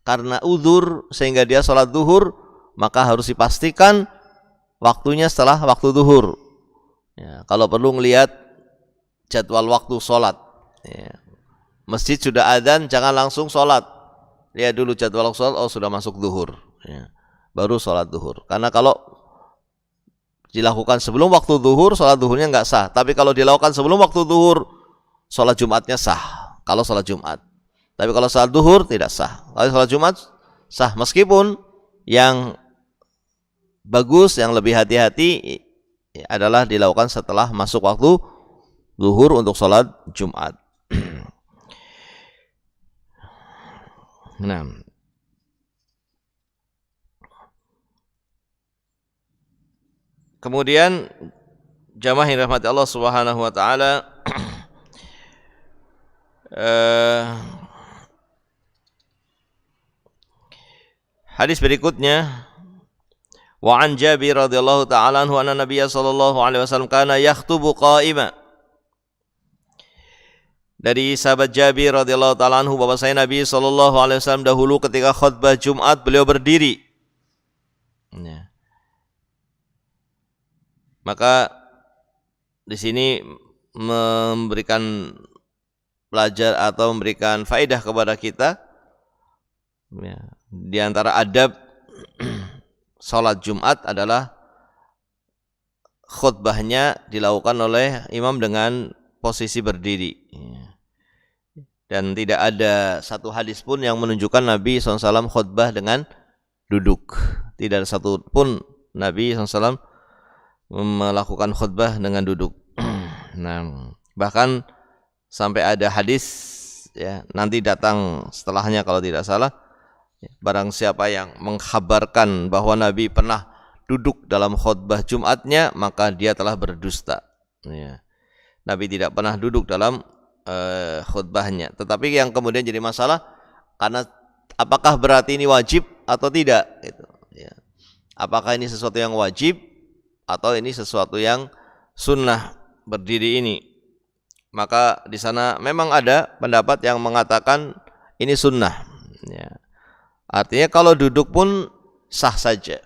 karena uzur sehingga dia sholat zuhur, maka harus dipastikan waktunya setelah waktu zuhur. Ya, kalau perlu melihat jadwal waktu sholat. Ya. Masjid sudah adzan, jangan langsung sholat. Lihat dulu jadwal waktu sholat, oh sudah masuk zuhur. Ya. Baru sholat zuhur. Karena kalau dilakukan sebelum waktu zuhur, sholat zuhurnya nggak sah. Tapi kalau dilakukan sebelum waktu zuhur, sholat Jumatnya sah. Kalau sholat Jumat. Tapi kalau sholat zuhur tidak sah. Kalau sholat Jumat sah. Meskipun yang bagus, yang lebih hati-hati adalah dilakukan setelah masuk waktu zuhur untuk sholat Jumat. Nah, kemudian jamaah yang dirahmati Allah Subhanahu wa taala, hadis berikutnya, wa an Jabir radhiyallahu taala anhu anna Nabiy sallallahu alaihi wasallam kana yakhutubu qa'ima. Dari sahabat Jabir radhiyallahu taala anhu bahwasanya Nabi sallallahu alaihi wasallam dahulu ketika khutbah Jumat beliau berdiri. Ya. Maka di sini memberikan belajar atau memberikan faedah kepada kita, ya, di antara adab salat Jumat adalah khutbahnya dilakukan oleh imam dengan posisi berdiri. Dan tidak ada satu hadis pun yang menunjukkan Nabi SAW khutbah dengan duduk. Tidak ada satu pun Nabi SAW melakukan khutbah dengan duduk. Nah, bahkan sampai ada hadis, ya, nanti datang setelahnya kalau tidak salah, barang siapa yang mengkhabarkan bahwa Nabi pernah duduk dalam khutbah Jumatnya, maka dia telah berdusta. Ya. Nabi tidak pernah duduk dalam khutbahnya. Tetapi yang kemudian jadi masalah, karena apakah berarti ini wajib atau tidak? Gitu. Ya. Apakah ini sesuatu yang wajib atau ini sesuatu yang sunnah berdiri ini? Maka di sana memang ada pendapat yang mengatakan ini sunnah. Ya. Artinya kalau duduk pun sah saja.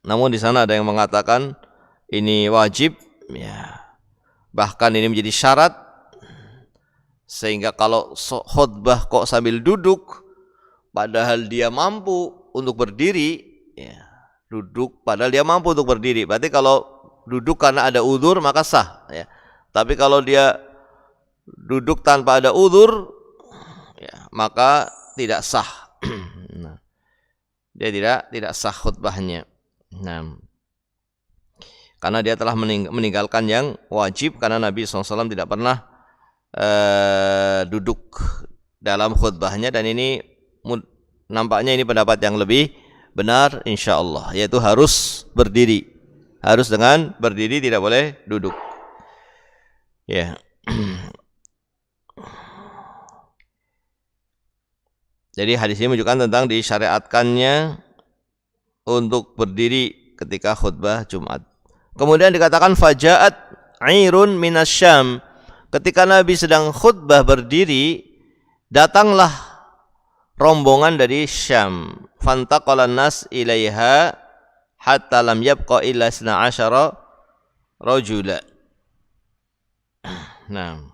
Namun di sana ada yang mengatakan ini wajib, ya. Bahkan ini menjadi syarat, sehingga kalau khutbah kok sambil duduk, padahal dia mampu untuk berdiri, ya, duduk padahal dia mampu untuk berdiri. Berarti kalau duduk karena ada udzur maka sah, ya. Tapi kalau dia duduk tanpa ada udzur, ya, maka tidak sah. Nah, dia tidak sah khutbahnya. Nah, karena dia telah meninggalkan yang wajib, karena Nabi SAW tidak pernah duduk dalam khutbahnya. Dan ini nampaknya ini pendapat yang lebih benar insyaallah, yaitu harus berdiri, harus dengan berdiri, tidak boleh duduk, ya. Jadi hadis ini menunjukkan tentang disyariatkannya untuk berdiri ketika khutbah Jumat. Kemudian dikatakan fajaat airun minasyam. Ketika Nabi sedang khutbah berdiri, datanglah rombongan dari Syam. Fantaqalan nas ilaiha hatta lam yabqa illa 12 rajula. Nah,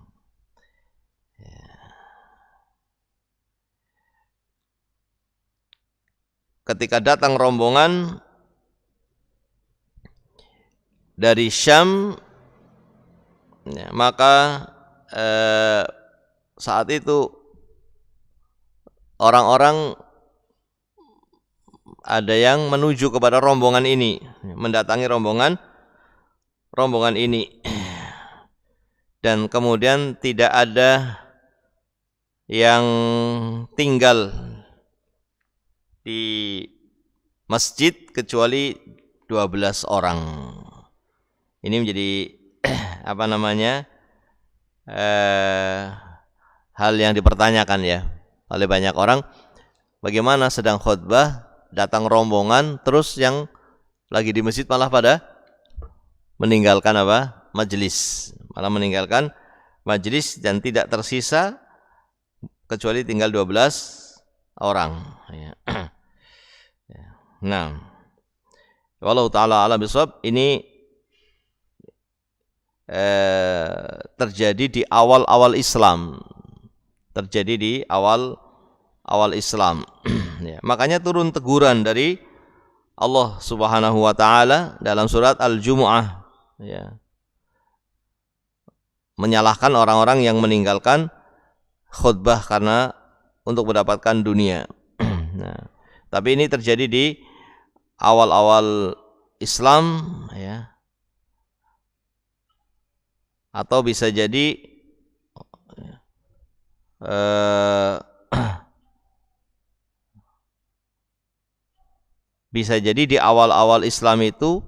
ketika datang rombongan dari Syam, ya, maka saat itu orang-orang ada yang menuju kepada rombongan ini, mendatangi rombongan ini, dan kemudian tidak ada yang tinggal di masjid kecuali 12 orang. Ini menjadi hal yang dipertanyakan, ya, oleh banyak orang. Bagaimana sedang khutbah datang rombongan, terus yang lagi di masjid malah pada meninggalkan majelis, malah meninggalkan majelis, dan tidak tersisa kecuali tinggal 12 orang, ya. Nah, wallahu ta'ala a'lam bishawab. Ini terjadi di awal-awal Islam, ya. Makanya turun teguran dari Allah Subhanahu wa taala dalam surat Al-Jumu'ah, ya, menyalahkan orang-orang yang meninggalkan khutbah karena untuk mendapatkan dunia. Nah, tapi ini terjadi di awal-awal Islam, ya. Atau bisa jadi bisa jadi di awal-awal Islam itu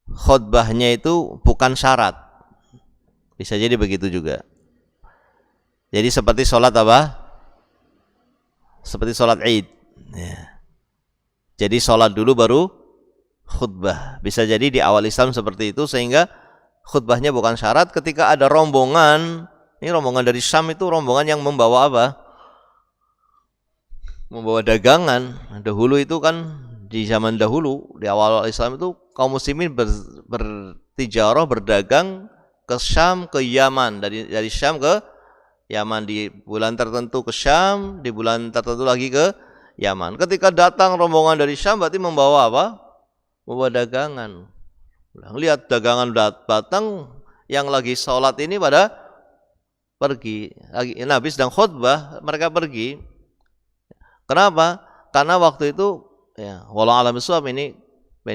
khutbahnya itu bukan syarat. Bisa jadi begitu juga. Jadi seperti sholat apa? Seperti sholat Id, ya. Jadi sholat dulu baru khutbah. Bisa jadi di awal Islam seperti itu, sehingga khutbahnya bukan syarat. Ketika ada rombongan, ini rombongan dari Syam, itu rombongan yang membawa apa? Membawa dagangan. Dahulu itu kan, di zaman dahulu, di awal Islam itu kaum muslimin bertijarah, berdagang ke Syam, ke Yaman. Dari Syam ke Yaman, di bulan tertentu ke Syam, di bulan tertentu lagi ke Yaman. Ketika datang rombongan dari Syam, berarti membawa apa? Membawa dagangan. Lihat dagangan datang, yang lagi sholat ini pada pergi. Nabi sedang khutbah, mereka pergi. Kenapa? Karena waktu itu, ya, wallahu a'lam bishawab, ini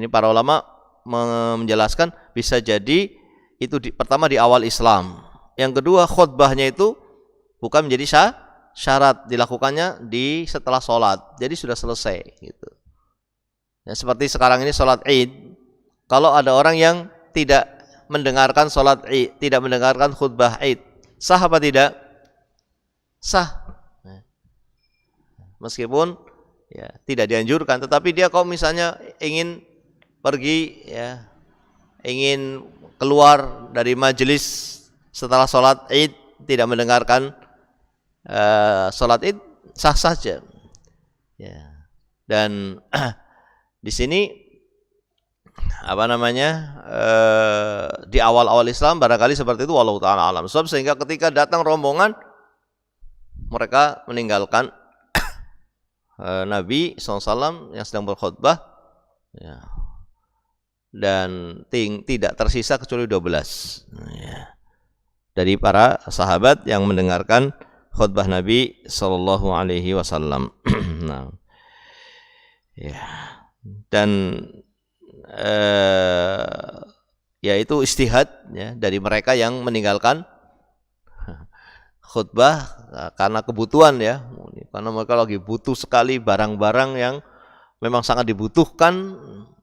para ulama menjelaskan bisa jadi itu pertama di awal Islam. Yang kedua, khutbahnya itu bukan menjadi syarat, dilakukannya di setelah sholat. Jadi sudah selesai gitu. Ya, seperti sekarang ini sholat Id. Kalau ada orang yang tidak mendengarkan sholat Id, tidak mendengarkan khutbah Id, sah apa tidak? Sah. Meskipun, ya, tidak dianjurkan, tetapi dia kalau misalnya ingin pergi, ya, ingin keluar dari majelis setelah sholat Id, tidak mendengarkan sholat Id, sah saja. Ya. Dan di sini apa namanya, di awal-awal Islam barangkali seperti itu, wallahu ta'ala alam. Sehingga ketika datang rombongan, mereka meninggalkan Nabi SAW yang sedang berkhutbah, ya, dan tidak tersisa kecuali 12, ya, dari para sahabat yang mendengarkan khutbah Nabi Sallallahu Alaihi Wasallam. Nah, ya, dan yaitu istihad, ya, dari mereka yang meninggalkan khutbah karena kebutuhan, ya, karena mereka lagi butuh sekali barang-barang yang memang sangat dibutuhkan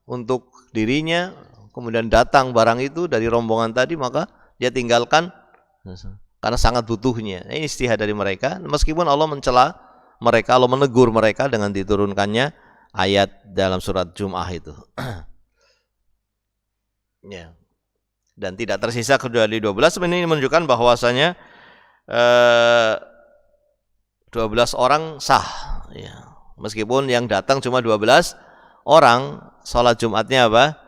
untuk dirinya, kemudian datang barang itu dari rombongan tadi, maka dia tinggalkan karena sangat butuhnya. Ini istihad dari mereka, meskipun Allah mencela mereka, Allah menegur mereka dengan diturunkannya ayat dalam surat Jum'ah itu. Ya. Dan tidak tersisa kecuali 12. Ini menunjukkan bahwasanya 12 orang sah, ya. Meskipun yang datang cuma 12 orang, sholat Jumatnya apa?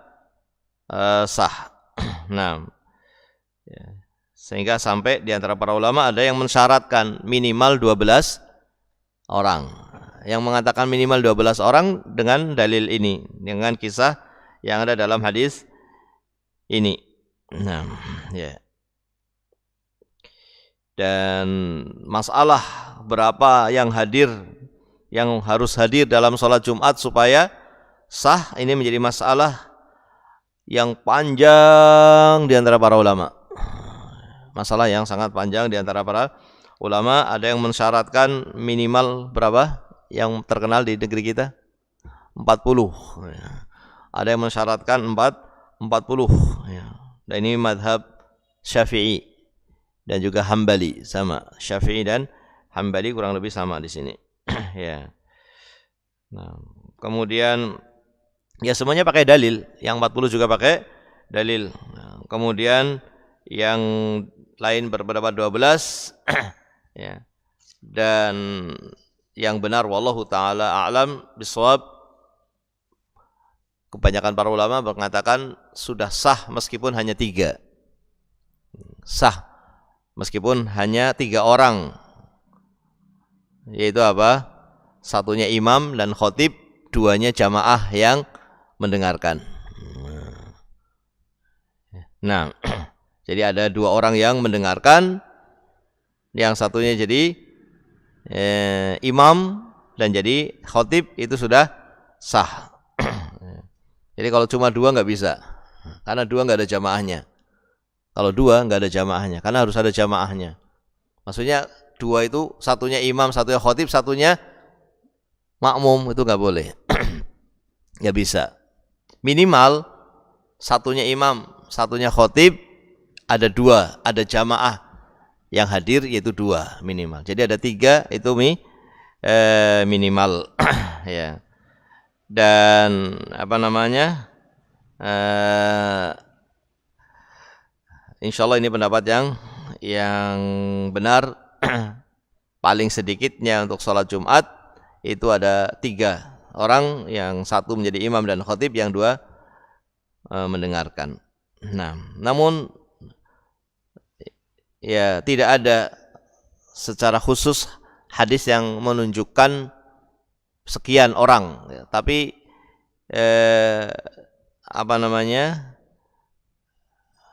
Sah. Nah, ya. Sehingga sampai di antara para ulama ada yang mensyaratkan minimal 12 orang. Yang mengatakan minimal 12 orang dengan dalil ini, dengan kisah yang ada dalam hadis ini. Nah, ya. Dan masalah berapa yang harus hadir dalam sholat Jumat supaya sah, ini menjadi masalah yang panjang di antara para ulama. Masalah yang sangat panjang di antara para ulama. Ada yang mensyaratkan minimal berapa? Yang terkenal di negeri kita 40. Ada yang mensyaratkan 40. Dan ini madhab Syafi'i dan juga Hambali, sama. Syafi'i dan Hambali kurang lebih sama di sini. Ya. Nah, kemudian ya semuanya pakai dalil. Yang 40 juga pakai dalil. Nah, kemudian yang lain berpendapat 12. Ya. Dan yang benar wallahu taala a'lam bishawab, kebanyakan para ulama mengatakan sudah sah meskipun hanya 3. Sah meskipun hanya 3 orang. Yaitu apa? Satunya imam dan khotib, duanya jamaah yang mendengarkan. Nah, jadi ada dua orang yang mendengarkan, yang satunya jadi imam dan jadi khotib, itu sudah sah. Jadi kalau cuma dua nggak bisa, karena dua nggak ada jamaahnya. Kalau dua nggak ada jamaahnya, karena harus ada jamaahnya. Maksudnya dua itu satunya imam, satunya khotib, satunya makmum, itu nggak boleh. Nggak bisa. Minimal satunya imam, satunya khotib, ada dua, ada jamaah yang hadir, yaitu dua minimal. Jadi ada tiga itu minimal. Ya. Dan apa namanya, insya Allah ini pendapat yang benar. Paling sedikitnya untuk sholat Jumat itu ada tiga orang, yang satu menjadi imam dan khotib, yang dua mendengarkan. Nah, namun ya tidak ada secara khusus hadis yang menunjukkan sekian orang, ya. Tapi apa namanya,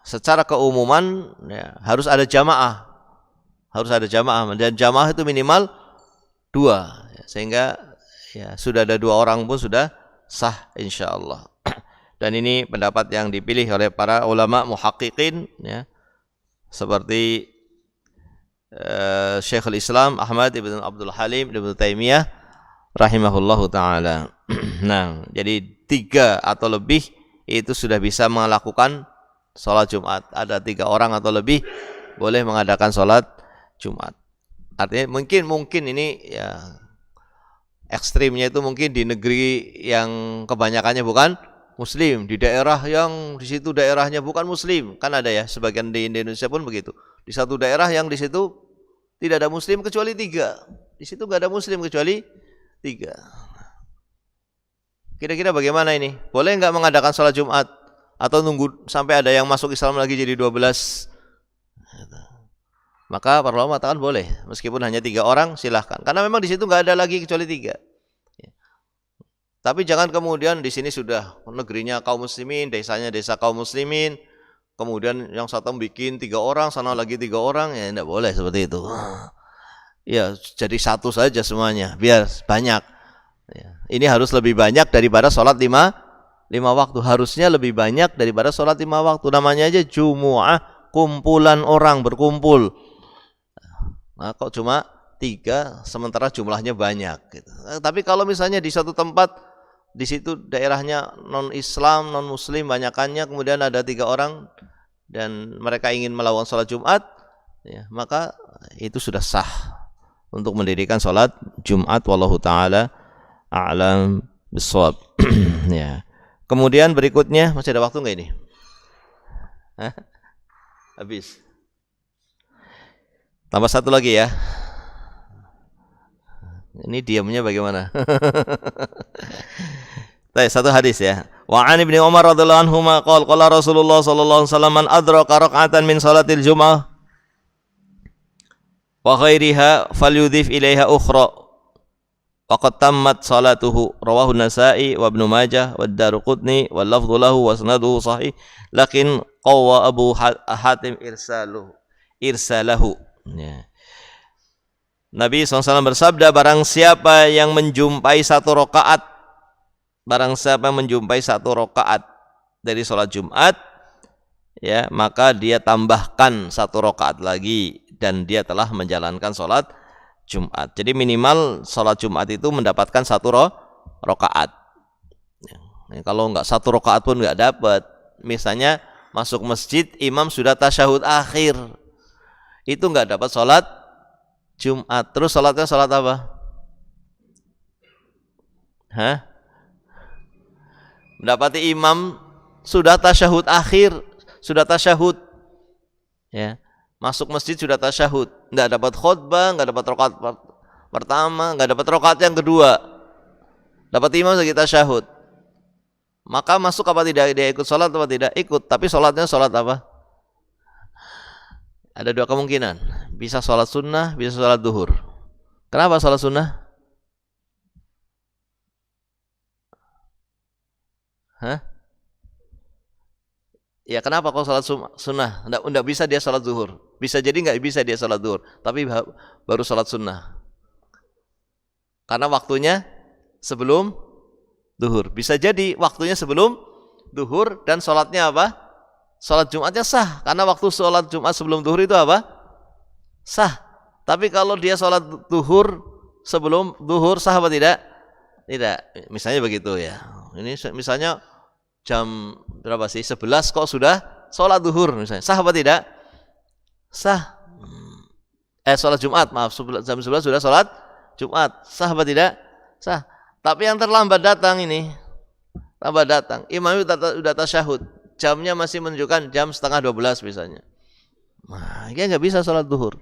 secara keumuman ya, harus ada jamaah, dan jamaah itu minimal dua, ya, sehingga ya sudah ada dua orang pun sudah sah insyaallah. Dan ini pendapat yang dipilih oleh para ulama muhaqqiqin, ya, seperti Syekhul Islam Ahmad ibn Abdul Halim ibn Taimiyah rahimahullahu ta'ala. Nah, jadi tiga atau lebih itu sudah bisa melakukan sholat Jumat. Ada tiga orang atau lebih boleh mengadakan sholat Jumat. Artinya mungkin ini ya ekstrimnya itu mungkin di negeri yang kebanyakannya bukan Muslim, di daerah yang di situ daerahnya bukan Muslim, kan ada ya, sebagian di Indonesia pun begitu. Di satu daerah yang di situ tidak ada Muslim kecuali tiga, di situ nggak ada Muslim kecuali tiga. Kira-kira bagaimana ini? Boleh nggak mengadakan sholat Jumat? Atau nunggu sampai ada yang masuk Islam lagi jadi 12? Maka para ulama mengatakan boleh, meskipun hanya tiga orang silahkan, karena memang di situ nggak ada lagi kecuali tiga. Tapi jangan kemudian di sini sudah negerinya kaum muslimin, desanya desa kaum muslimin, kemudian yang satu bikin tiga orang, sana lagi tiga orang, ya tidak boleh seperti itu. Ya jadi satu saja semuanya, biar banyak. Ya, ini harus lebih banyak daripada sholat lima waktu. Harusnya lebih banyak daripada sholat 5 waktu. Namanya aja Jumu'ah, kumpulan orang berkumpul. Nah, kok cuma 3 sementara jumlahnya banyak gitu. Tapi kalau misalnya di satu tempat, di situ daerahnya non Islam, non Muslim banyakannya, kemudian ada 3 orang dan mereka ingin melakukan sholat Jumat, ya, maka itu sudah sah untuk mendirikan sholat Jumat. Wallahu ta'ala a'lam bishawab. Ya. Kemudian berikutnya, masih ada waktu nggak ini? Hah? Habis. Tambah satu lagi ya. Ini diamnya bagaimana? Baik, satu hadis ya. Wa 'an Ibnu Umar radhiyallahu anhu qala Rasulullah sallallahu alaihi wasallam man adraka rak'atan min salatil jum'ah wa ghairiha falyudhif ilaiha ukhra waqad tammat salatuhu. Rawahu Nasa'i wa Ibnu Majah wa Ad-Daruqutni wal lafdhu lahu wa sanaduhu sahih lakin qawwa Abu Hatim irsalahu. Ya. Nabi SAW bersabda, barang siapa yang menjumpai satu rakaat dari sholat Jumat, ya, maka dia tambahkan satu rakaat lagi dan dia telah menjalankan sholat Jumat. Jadi minimal sholat Jumat itu mendapatkan satu rakaat. Ya, kalau enggak satu rakaat pun enggak dapat. Misalnya masuk masjid, imam sudah tasyahud akhir, itu enggak dapat sholat Jumat. Terus sholatnya sholat apa? Mendapati imam sudah tasyahud akhir, sudah tasyahud, ya, masuk masjid sudah tasyahud, enggak dapat khutbah, enggak dapat rakaat pertama, enggak dapat rakaat yang kedua, dapat imam lagi tasyahud, maka masuk apa tidak? Dia ikut sholat atau tidak? Ikut, tapi sholatnya sholat apa? Ada 2 kemungkinan, bisa sholat sunnah, bisa sholat duhur. Kenapa sholat sunnah? Hah? Ya kenapa kalau sholat sunnah? Enggak bisa dia sholat zuhur. Bisa jadi enggak bisa dia sholat zuhur, tapi baru sholat sunnah. Karena waktunya sebelum zuhur. Bisa jadi waktunya sebelum zuhur dan sholatnya apa? Sholat Jumatnya sah. Karena waktu sholat Jumat sebelum zuhur itu apa? Sah. Tapi kalau dia sholat zuhur sebelum zuhur sah apa tidak? Tidak. Misalnya begitu ya. Ini misalnya jam berapa sih? 11 kok sudah sholat zuhur misalnya. Sah apa tidak? Sah. Sholat Jumat, maaf, jam 11 sudah sholat Jumat. Sah apa tidak? Sah. Tapi yang terlambat datang ini, lambat datang, imam sudah tasyahud, jamnya masih menunjukkan jam setengah 12 misalnya. Nah, dia nggak bisa sholat zuhur.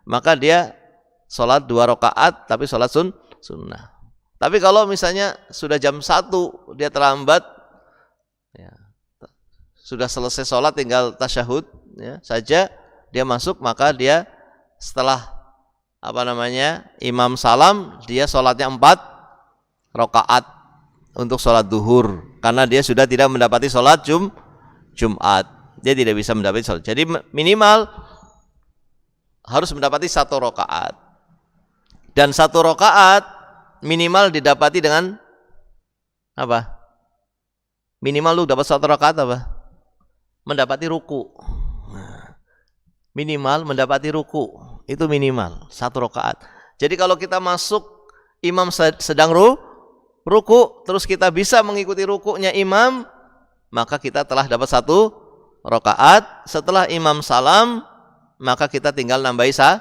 Maka dia sholat 2 rakaat tapi sholat sunnah. Tapi kalau misalnya sudah jam 1 dia terlambat, ya, sudah selesai sholat tinggal tasyahud ya, saja dia masuk, maka dia setelah imam salam dia sholatnya 4 rakaat untuk sholat zuhur, karena dia sudah tidak mendapati sholat Jumat, dia tidak bisa mendapati sholat. Jadi minimal harus mendapati 1 rakaat, dan 1 rakaat minimal didapati dengan apa? Minimal lu dapat 1 rakaat apa? Mendapati ruku. Minimal mendapati ruku. Itu minimal 1 rakaat. Jadi kalau kita masuk imam sedang ruku, terus kita bisa mengikuti rukunya imam, maka kita telah dapat 1 rakaat. Setelah imam salam, maka kita tinggal nambahi 1.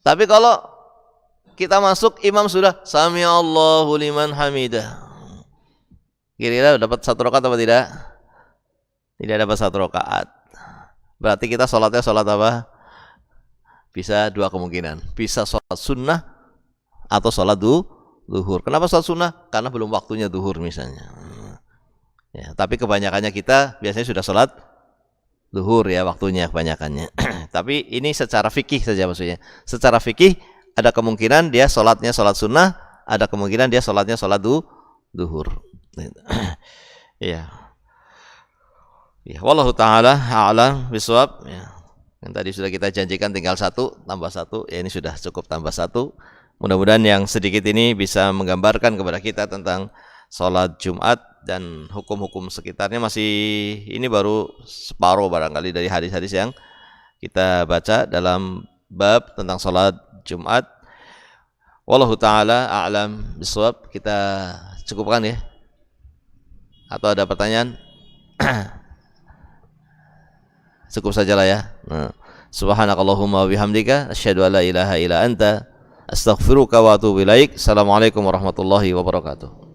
Tapi kalau kita masuk imam sudah sami Allahu liman hamidah, kira-kira dapat 1 rakaat apa tidak? Tidak dapat 1 rakaat. Berarti kita sholatnya sholat apa? Bisa 2 kemungkinan. Bisa sholat sunnah atau sholat zuhur. Kenapa sholat sunnah? Karena belum waktunya zuhur misalnya. Ya, tapi kebanyakannya kita biasanya sudah sholat zuhur ya waktunya kebanyakannya. Tapi ini secara fikih saja maksudnya. Secara fikih ada kemungkinan dia sholatnya sholat sunnah, ada kemungkinan dia sholatnya sholat zuhur. Ya. Ya, wallahu taala a'lam bishawab ya. Yang tadi sudah kita janjikan tinggal 1 tambah 1, ya ini sudah cukup tambah 1. Mudah-mudahan yang sedikit ini bisa menggambarkan kepada kita tentang sholat Jumat dan hukum-hukum sekitarnya. Masih ini baru separuh barangkali dari hadis-hadis yang kita baca dalam bab tentang sholat Jumat. Wallahu taala a'lam bishawab. Kita cukupkan ya. Atau ada pertanyaan? Cukup sajalah ya. Nah, subhanakallahumma wa bihamdika asyhadu an la ilaha illa anta astaghfiruka wa atubu ilaik. Assalamualaikum warahmatullahi wabarakatuh.